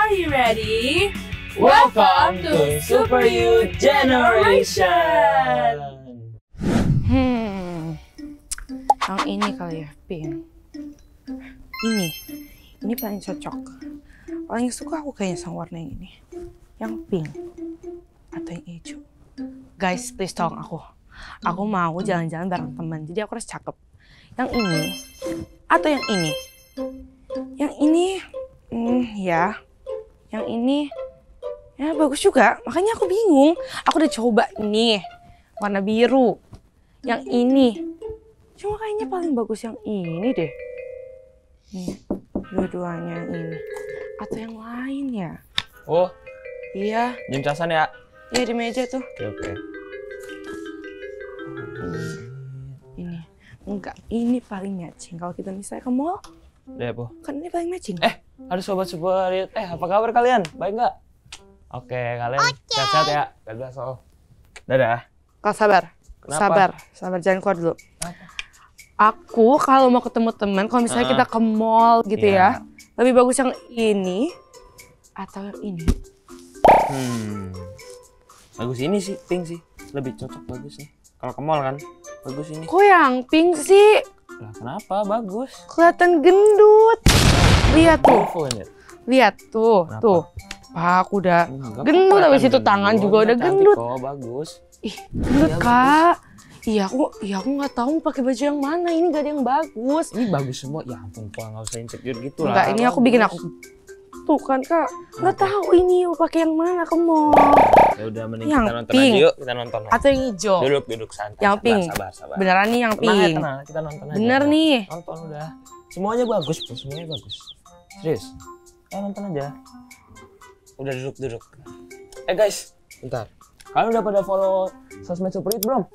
Are you ready? Welcome to Super You Generation. Yang ini kali ya, pink. Ini paling cocok. Paling suka aku kayaknya sama warna yang ini. Yang pink atau yang hijau. Guys, please tolong aku. Aku mau jalan-jalan bareng teman, jadi aku harus cakep. Yang ini atau yang ini? Yang ini, ya. Yang ini, ya bagus juga. Makanya aku bingung. Aku udah coba nih, warna biru. Yang ini, cuma kayaknya paling bagus yang ini deh. Nih, dua-duanya ini. Atau yang lain ya? Oh, iya. jam casan ya? Iya, di meja tuh. Oke. Ini. Enggak, ini paling matching. Kalau kita misalnya ke mall, Udah ya, Bu. kan ini paling matching. Ada sobat-sobat. Apa kabar kalian? Baik nggak? Oke, kalian sehat-sehat ya? Dadah, Sol. Dadah. Kau sabar. Kenapa? Sabar, jangan keluar dulu. Kenapa? Aku kalau mau ketemu teman, kalau misalnya kita ke mall gitu ya, lebih bagus yang ini atau yang ini. Bagus ini sih, pink sih. Lebih cocok bagus nih. Kalau ke mall kan, bagus ini. Kok yang pink sih? Lah, kenapa? Bagus. Kelihatan gendut. Lihat tuh. Lihat tuh, Kenapa? tuh. Pak, aku udah Enggak, gendut, kelihatan habis itu gendut. tangan juga udah Cantik gendut. kok, bagus. Ih, gendut Kak. Iya aku nggak tahu pakai baju yang mana. Ini gak ada yang bagus. Ini bagus semua. Ya ampun, Pak, nggak usah insecure gitu lah. Enggak, ini aku bikin aku. Tuh kan Kak, nggak tahu ini pakai yang mana ke mall. Ya udah, mending Yang kita nonton pink. aja yuk. Kita nonton. Atau yang hijau. Duduk santai. Yang Sabar, pink. Sabar. Beneran nih yang Tenang ya, pink. tenang. Kita nonton aja. Bener nih. Nonton udah. Semuanya bagus, Bu. Semuanya bagus. Serius. Nonton aja. Udah duduk. Guys, bentar. Kalian udah pada follow sosmed Super It belum?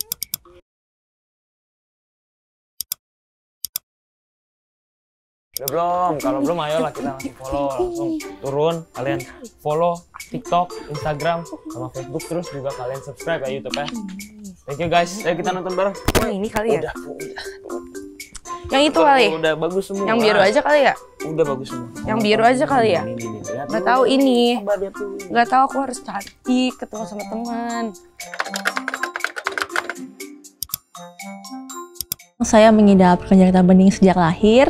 Udah belum? Kalau belum ayolah kita langsung follow. Langsung turun. Kalian follow TikTok, Instagram, sama Facebook. Terus juga kalian subscribe ya YouTube ya. Thank you guys. Ayo kita nonton bareng. Yang ini kali ya? Udah. Yang itu kali. Udah bagus semua. Yang biru aja kali ya? Udah bagus semua. Yang biru aja kali ya? Ini. Lihat Nggak dulu. tahu ini. Sabar, lihat dulu. Nggak tahu aku harus cantik ketemu sama teman. Saya mengidap konjakta bening sejak lahir,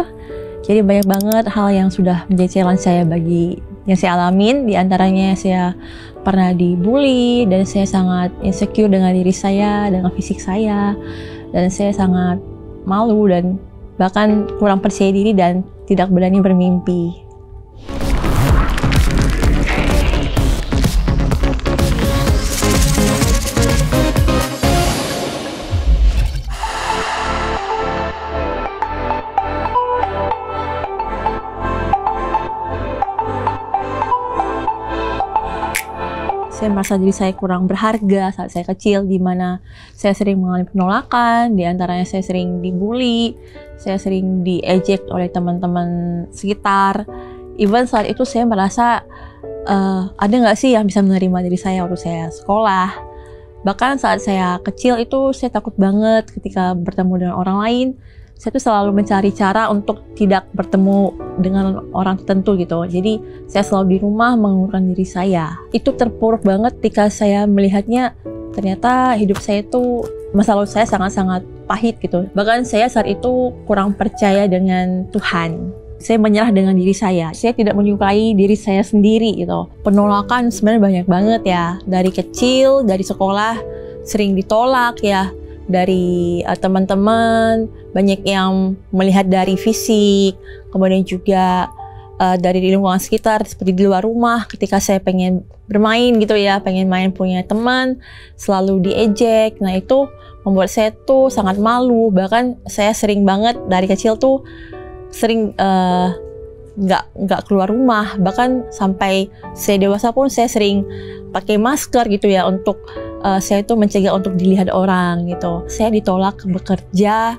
jadi banyak banget hal yang sudah menjadi challenge saya bagi yang saya alamin. Di antaranya saya pernah dibully dan saya sangat insecure dengan diri saya, dengan fisik saya, dan saya sangat malu dan bahkan kurang percaya diri dan tidak berani bermimpi. Saya merasa diri saya kurang berharga saat saya kecil, di mana saya sering mengalami penolakan, di antaranya saya sering dibully, saya sering diejek oleh teman-teman sekitar. Even saat itu saya merasa, ada nggak sih yang bisa menerima diri saya waktu saya sekolah. Bahkan saat saya kecil itu saya takut banget ketika bertemu dengan orang lain. Saya tuh selalu mencari cara untuk tidak bertemu dengan orang tertentu gitu. Jadi saya selalu di rumah mengurungkan diri saya. Itu terpuruk banget ketika saya melihatnya ternyata hidup saya itu, masa lalu saya sangat-sangat pahit gitu. Bahkan saya saat itu kurang percaya dengan Tuhan. Saya menyerah dengan diri saya. Saya tidak menyukai diri saya sendiri gitu. Penolakan sebenarnya banyak banget ya. Dari kecil, dari sekolah sering ditolak ya. Dari teman-teman, banyak yang melihat dari fisik, kemudian juga dari lingkungan sekitar, seperti di luar rumah, ketika saya pengen bermain gitu ya, pengen main punya teman, selalu diejek. Nah itu membuat saya tuh sangat malu, bahkan saya sering banget dari kecil tuh, sering nggak keluar rumah, bahkan sampai saya dewasa pun saya sering pakai masker gitu ya, untuk saya itu mencegah untuk dilihat orang gitu. Saya ditolak bekerja,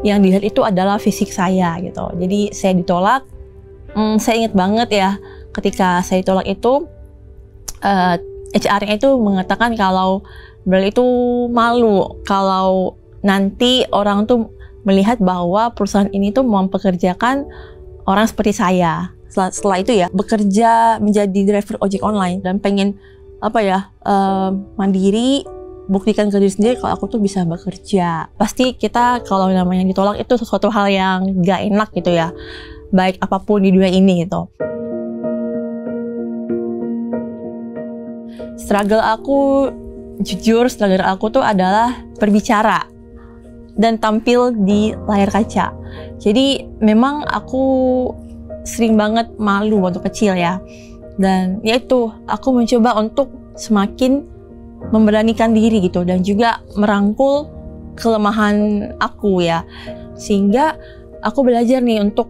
yang dilihat itu adalah fisik saya gitu. Jadi saya ditolak. Saya ingat banget ya, ketika saya ditolak itu, HR-nya itu mengatakan kalau beliau itu malu kalau nanti orang tuh melihat bahwa perusahaan ini tuh mempekerjakan orang seperti saya. setelah itu ya bekerja menjadi driver ojek online dan pengen mandiri, buktikan ke diri sendiri kalau aku tuh bisa bekerja. Pasti kita kalau namanya ditolak itu sesuatu hal yang gak enak gitu ya, baik apapun di dunia ini gitu. Struggle aku tuh adalah berbicara dan tampil di layar kaca. Jadi memang aku sering banget malu waktu kecil ya. Dan ya itu, aku mencoba untuk semakin memberanikan diri gitu dan juga merangkul kelemahan aku ya. Sehingga aku belajar nih untuk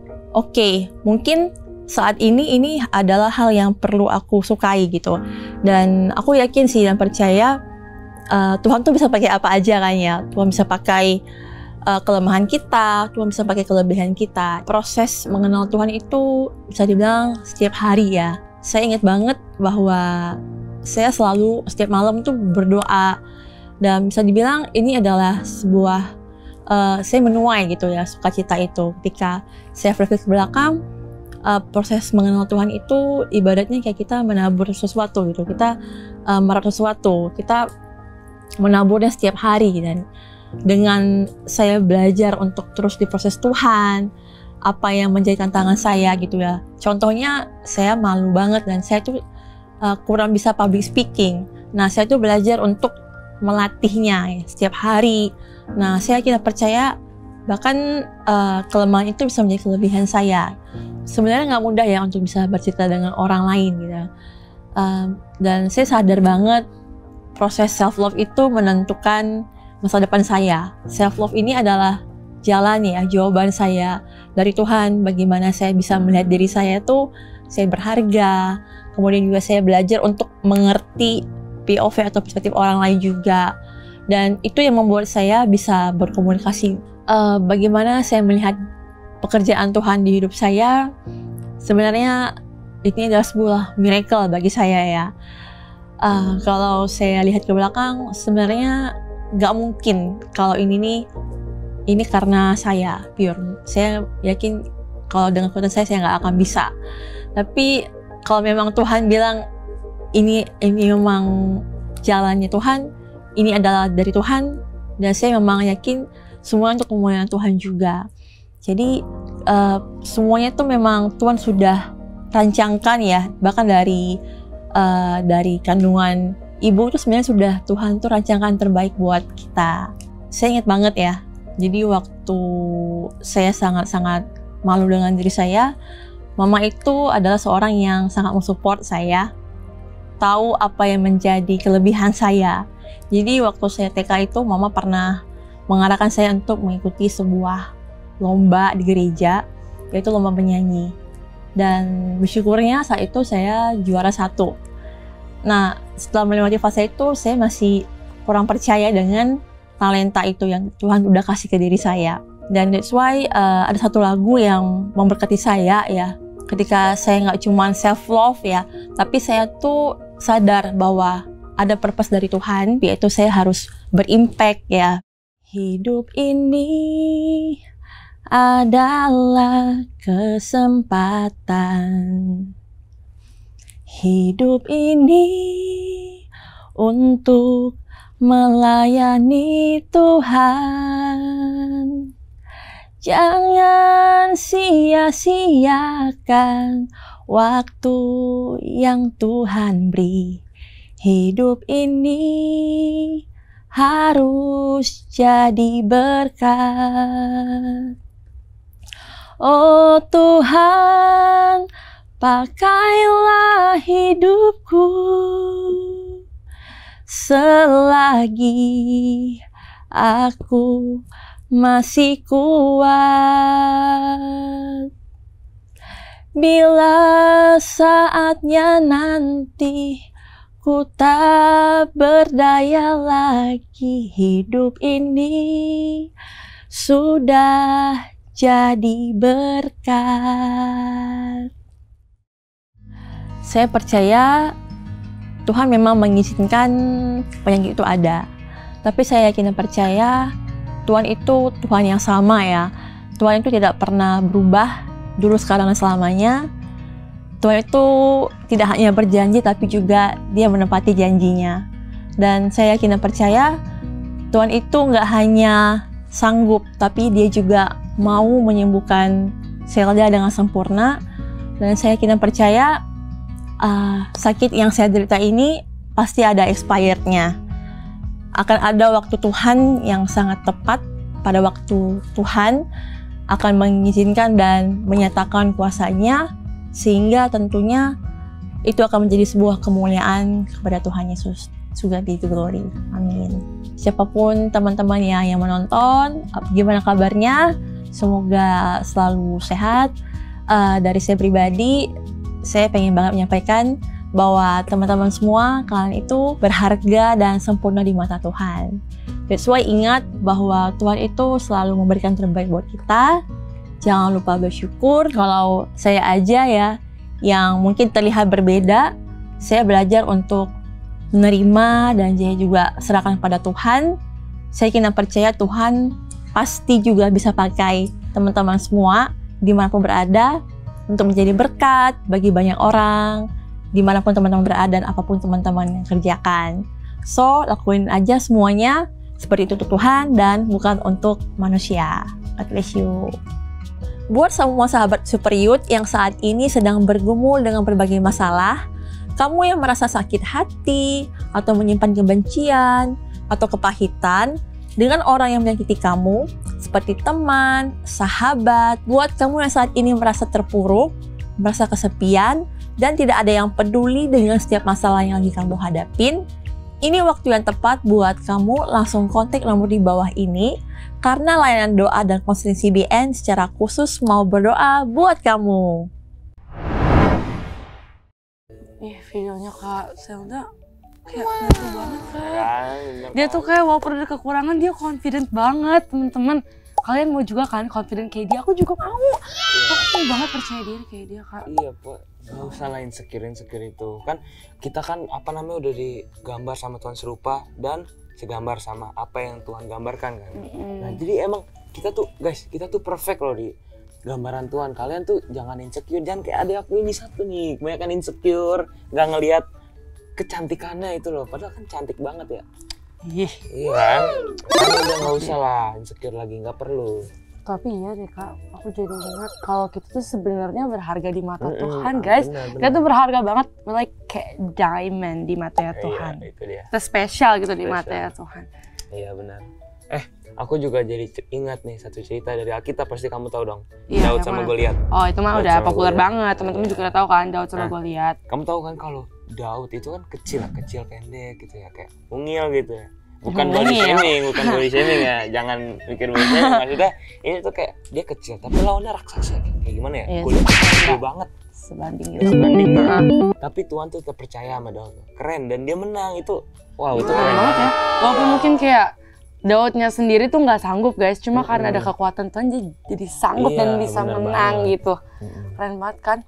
mungkin saat ini adalah hal yang perlu aku sukai gitu. Dan aku yakin sih dan percaya Tuhan tuh bisa pakai apa aja kan ya. Tuhan bisa pakai kelemahan kita, Tuhan bisa pakai kelebihan kita. Proses mengenal Tuhan itu bisa dibilang setiap hari ya. Saya ingat banget bahwa saya selalu setiap malam tuh berdoa. Dan bisa dibilang ini adalah sebuah, saya menuai gitu ya sukacita itu. Ketika saya flashback ke belakang, proses mengenal Tuhan itu ibaratnya kayak kita menabur sesuatu gitu. Kita merawat sesuatu, kita menaburnya setiap hari. Dan dengan saya belajar untuk terus diproses Tuhan, apa yang menjadi tantangan saya gitu ya. Contohnya saya malu banget dan saya tuh kurang bisa public speaking. Nah saya tuh belajar untuk melatihnya ya, setiap hari. Nah saya kira percaya bahkan kelemahan itu bisa menjadi kelebihan saya. Sebenarnya nggak mudah ya untuk bisa bercerita dengan orang lain gitu. Dan saya sadar banget proses self-love itu menentukan masa depan saya. Self-love ini adalah jalan ya, jawaban saya dari Tuhan. Bagaimana saya bisa melihat diri saya tuh, saya berharga. Kemudian juga saya belajar untuk mengerti POV atau perspektif orang lain juga. Dan itu yang membuat saya bisa berkomunikasi. Bagaimana saya melihat pekerjaan Tuhan di hidup saya, sebenarnya ini adalah sebuah miracle bagi saya ya. Kalau saya lihat ke belakang, sebenarnya gak mungkin kalau ini karena saya pure. Saya yakin kalau dengan kekuatan saya gak akan bisa. Tapi kalau memang Tuhan bilang ini memang jalannya Tuhan, ini adalah dari Tuhan, dan saya memang yakin semua untuk kemuliaan Tuhan juga. Jadi semuanya tuh memang Tuhan sudah rancangkan ya, bahkan dari kandungan ibu itu sebenarnya sudah Tuhan tuh rancangkan terbaik buat kita. Saya ingat banget ya, jadi waktu saya sangat-sangat malu dengan diri saya, mama itu adalah seorang yang sangat mensupport saya, tahu apa yang menjadi kelebihan saya. Jadi waktu saya TK itu mama pernah mengarahkan saya untuk mengikuti sebuah lomba di gereja, yaitu lomba penyanyi. Dan bersyukurnya saat itu saya juara 1. Nah, setelah melewati fase itu, saya masih kurang percaya dengan talenta itu yang Tuhan udah kasih ke diri saya. Dan that's why ada satu lagu yang memberkati saya ya. Ketika saya nggak cuma self-love ya, tapi saya tuh sadar bahwa ada purpose dari Tuhan, yaitu saya harus berimpact ya. Hidup ini adalah kesempatan. Hidup ini untuk melayani Tuhan. Jangan sia-siakan waktu yang Tuhan beri. Hidup ini harus jadi berkat. Oh Tuhan, pakailah hidupku selagi aku masih kuat. Bila saatnya nanti ku tak berdaya lagi, hidup ini sudah jadi berkat. Saya percaya Tuhan memang mengizinkan penyakit itu ada. Tapi saya yakin dan percaya Tuhan itu Tuhan yang sama ya. Tuhan itu tidak pernah berubah dulu, sekarang, dan selamanya. Tuhan itu tidak hanya berjanji tapi juga dia menepati janjinya. Dan saya yakin dan percaya Tuhan itu nggak hanya sanggup, tapi dia juga mau menyembuhkan Zelda dengan sempurna. Dan saya yakin dan percaya sakit yang saya derita ini pasti ada expirednya. Akan ada waktu Tuhan yang sangat tepat. Pada waktu Tuhan akan mengizinkan dan menyatakan kuasa-Nya, sehingga tentunya itu akan menjadi sebuah kemuliaan kepada Tuhan Yesus. Surga di glory. Amin. Siapapun teman-teman yang menonton, gimana kabarnya? Semoga selalu sehat. Dari saya pribadi, saya pengen banget menyampaikan bahwa teman-teman semua, kalian itu berharga dan sempurna di mata Tuhan. That's why ingat bahwa Tuhan itu selalu memberikan terbaik buat kita. Jangan lupa bersyukur. Kalau saya aja ya, yang mungkin terlihat berbeda, saya belajar untuk menerima dan saya juga serahkan pada Tuhan. Saya kira percaya Tuhan pasti juga bisa pakai teman-teman semua dimanapun berada untuk menjadi berkat bagi banyak orang, dimanapun teman-teman berada dan apapun teman-teman yang kerjakan. So, lakuin aja semuanya seperti itu untuk Tuhan dan bukan untuk manusia. God bless you. Buat semua sahabat Super Youth yang saat ini sedang bergumul dengan berbagai masalah, kamu yang merasa sakit hati atau menyimpan kebencian atau kepahitan dengan orang yang menyakiti kamu, seperti teman, sahabat, buat kamu yang saat ini merasa terpuruk, merasa kesepian, dan tidak ada yang peduli dengan setiap masalah yang lagi kamu hadapin, ini waktu yang tepat buat kamu langsung kontak nomor di bawah ini, karena layanan doa dan konseling CBN secara khusus mau berdoa buat kamu. Videonya Kak Zelda kayak nyatu banget Kak. Dia tuh kayak walaupun ada kekurangan dia confident banget teman-teman. Kalian mau juga kan confident kayak dia? Aku juga mau. Aku mau banget percaya diri kayak dia Kak. Iya Pak, gak usah lah insecure itu. Kan kita kan udah digambar sama Tuhan serupa dan segambar sama apa yang Tuhan gambarkan kan. Nah jadi emang kita tuh guys, kita tuh perfect loh di gambaran Tuhan. Kalian tuh jangan insecure, jangan kayak adik aku ini satu nih, kebanyakan insecure, gak ngelihat kecantikannya itu loh, padahal kan cantik banget ya. Iya kan? Udah gak usah lah insecure lagi, gak perlu. Tapi iya deh Kak, aku jadi ingat kalau kita tuh sebenarnya berharga di mata Tuhan guys. Benar. Kita tuh berharga banget, like kayak diamond di matanya Tuhan. Iya, itu dia. Kita spesial gitu di matanya Tuhan. Iya benar. Aku juga jadi ingat nih satu cerita dari Alkitab, pasti kamu tahu dong. Iya, Daud sama Goliat. Oh itu mah Daud udah sama populer Goliat. banget, teman-teman juga udah tahu kan Daud sama Nah. Goliat. Kamu tahu kan kalau Daud itu kan kecil pendek gitu ya, kayak mungil gitu ya. Bukan body shaming ya. Jangan mikir body shaming, maksudnya ini tuh kayak dia kecil tapi lawannya raksasa kayak gimana ya? Iya, Goliat gede banget. Sebanding Ya, gitu. sebanding. Tapi Tuhan tuh tetap percaya sama Daud. Keren dan dia menang itu. Wow, itu keren banget ya. Walaupun mungkin kayak Daudnya sendiri tuh nggak sanggup guys, cuma karena ada kekuatan Tuhan jadi sanggup dan bisa menang gitu. Keren banget kan?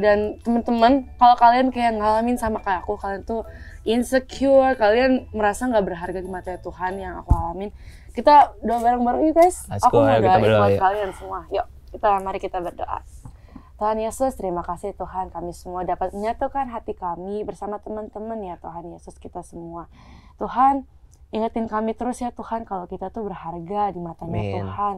Dan teman-teman, kalau kalian kayak ngalamin sama kayak aku, kalian tuh insecure, kalian merasa nggak berharga di mata Tuhan yang aku alamin, kita doa bareng-bareng yuk guys. Aku mau doain buat kalian semua. Yuk, mari kita berdoa. Tuhan Yesus, terima kasih Tuhan, kami semua dapat menyatukan hati kami bersama teman-teman ya Tuhan Yesus kita semua. Tuhan, ingetin kami terus ya Tuhan kalau kita tuh berharga di matanya Tuhan.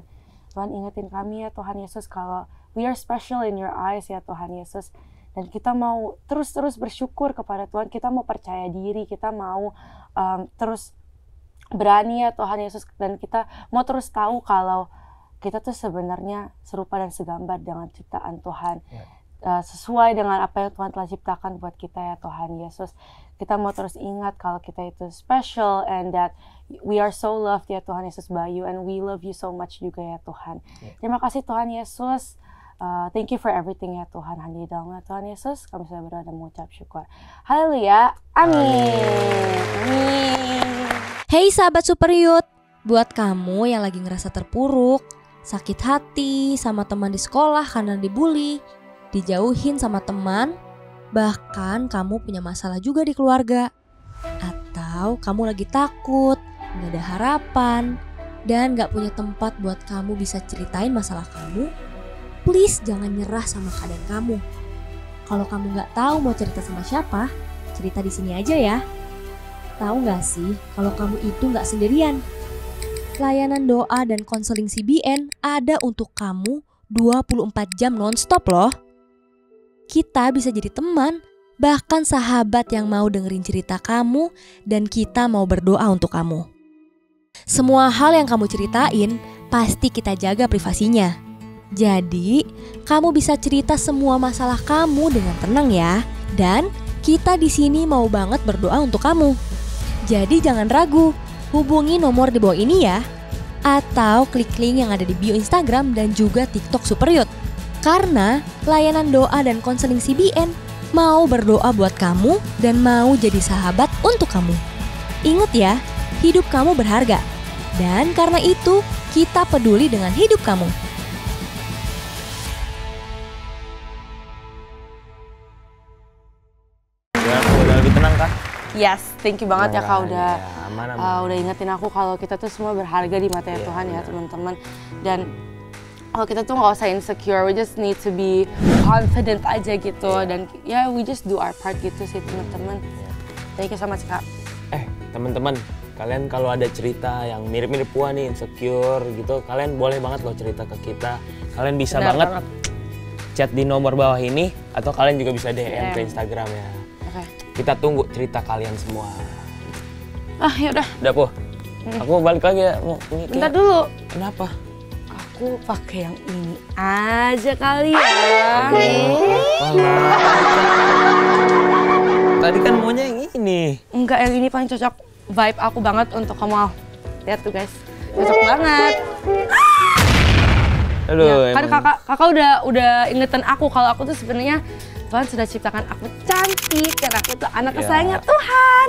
Tuhan ingetin kami ya Tuhan Yesus kalau we are special in your eyes ya Tuhan Yesus. Dan kita mau terus-terus bersyukur kepada Tuhan, kita mau percaya diri, kita mau terus berani ya Tuhan Yesus. Dan kita mau terus tahu kalau kita tuh sebenarnya serupa dan segambar dengan ciptaan Tuhan. Sesuai dengan apa yang Tuhan telah ciptakan buat kita ya Tuhan Yesus. Kita mau terus ingat kalau kita itu special and that we are so loved ya Tuhan Yesus by you and we love you so much juga ya Tuhan. Terima kasih Tuhan Yesus. Thank you for everything ya Tuhan. Hanya di dalam nama Tuhan Yesus kami sudah berdoa dan mengucap syukur. Haleluya. Amin. Hey sahabat Super Youth, buat kamu yang lagi ngerasa terpuruk, sakit hati sama teman di sekolah karena dibully, dijauhin sama teman, bahkan kamu punya masalah juga di keluarga, atau kamu lagi takut, gak ada harapan, dan gak punya tempat buat kamu bisa ceritain masalah kamu, please jangan nyerah sama keadaan kamu. Kalau kamu nggak tahu mau cerita sama siapa, cerita di sini aja ya. Tahu nggak sih kalau kamu itu nggak sendirian? Layanan doa dan konseling CBN ada untuk kamu 24 jam nonstop loh. Kita bisa jadi teman, bahkan sahabat yang mau dengerin cerita kamu dan kita mau berdoa untuk kamu. Semua hal yang kamu ceritain pasti kita jaga privasinya. Jadi, kamu bisa cerita semua masalah kamu dengan tenang ya. Dan kita di sini mau banget berdoa untuk kamu. Jadi jangan ragu, hubungi nomor di bawah ini ya. Atau klik link yang ada di bio Instagram dan juga TikTok Superyut. Karena layanan doa dan konseling CBN mau berdoa buat kamu dan mau jadi sahabat untuk kamu. Ingat ya, hidup kamu berharga. Dan karena itu, kita peduli dengan hidup kamu. Udah lebih tenang kah? Yes, thank you banget ya Kak udah aman. udah ingetin aku kalau kita tuh semua berharga di mata Tuhan ya teman-teman. Dan kalau kita tuh nggak usah insecure, we just need to be confident aja gitu. Dan ya we just do our part gitu sih teman-teman. Thank you so much Kak. Teman-teman, kalian kalau ada cerita yang mirip-mirip Puan nih, insecure gitu, kalian boleh banget loh cerita ke kita. Kalian bisa banget chat di nomor bawah ini, atau kalian juga bisa DM ke Instagram ya. Kita tunggu cerita kalian semua. Yaudah. Udah Po, aku balik lagi ya. Bentar dulu. Kenapa? Aku pakai yang ini aja kali ya. Tadi kan maunya yang ini. Enggak, yang ini paling cocok. Vibe aku banget untuk kamu. Lihat tuh guys, cocok banget. Aduh, Ya, kan kakak udah ingetin aku kalau aku tuh sebenarnya Tuhan sudah ciptakan aku cantik dan aku tuh anak kesayangan Tuhan.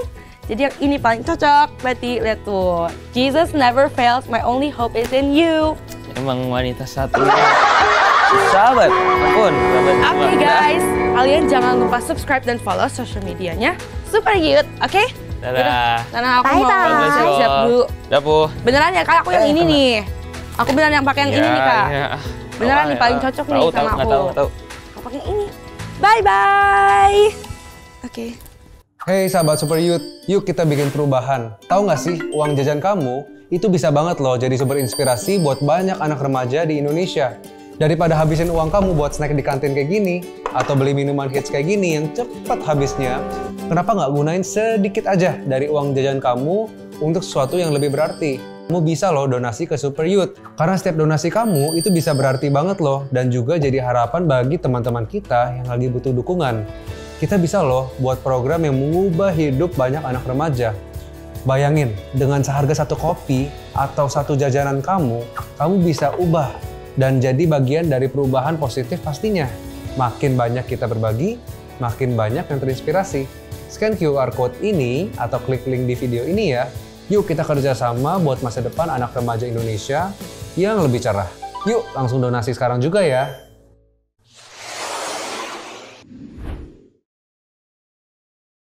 Jadi yang ini paling cocok. Berarti lihat tuh, Jesus never fails, my only hope is in you. Emang wanita satu. Sahabat, ampun. Oke guys, kalian jangan lupa subscribe dan follow social medianya Superyut, oke? Dadah. Karena aku mau siap-siap dulu. Udah Po. Beneran ya Kak, aku yang ini nih. Aku beneran yang pakai yang ini nih Kak. Beneran nih paling cocok nih sama aku. Tahu. Aku pakai yang ini. Bye-bye. Oke. Hey sahabat Superyut, yuk kita bikin perubahan. Tahu nggak sih, uang jajan kamu itu bisa banget loh jadi sumber inspirasi buat banyak anak remaja di Indonesia. Daripada habisin uang kamu buat snack di kantin kayak gini, atau beli minuman hits kayak gini yang cepat habisnya, kenapa nggak gunain sedikit aja dari uang jajan kamu untuk sesuatu yang lebih berarti? Kamu bisa loh donasi ke Superyut. Karena setiap donasi kamu itu bisa berarti banget loh, dan juga jadi harapan bagi teman-teman kita yang lagi butuh dukungan. Kita bisa loh buat program yang mengubah hidup banyak anak remaja. Bayangin, dengan seharga satu kopi atau satu jajanan kamu bisa ubah dan jadi bagian dari perubahan positif pastinya. Makin banyak kita berbagi, makin banyak yang terinspirasi. Scan QR Code ini atau klik link di video ini ya. Yuk kita kerjasama buat masa depan anak remaja Indonesia yang lebih cerah. Yuk langsung donasi sekarang juga ya.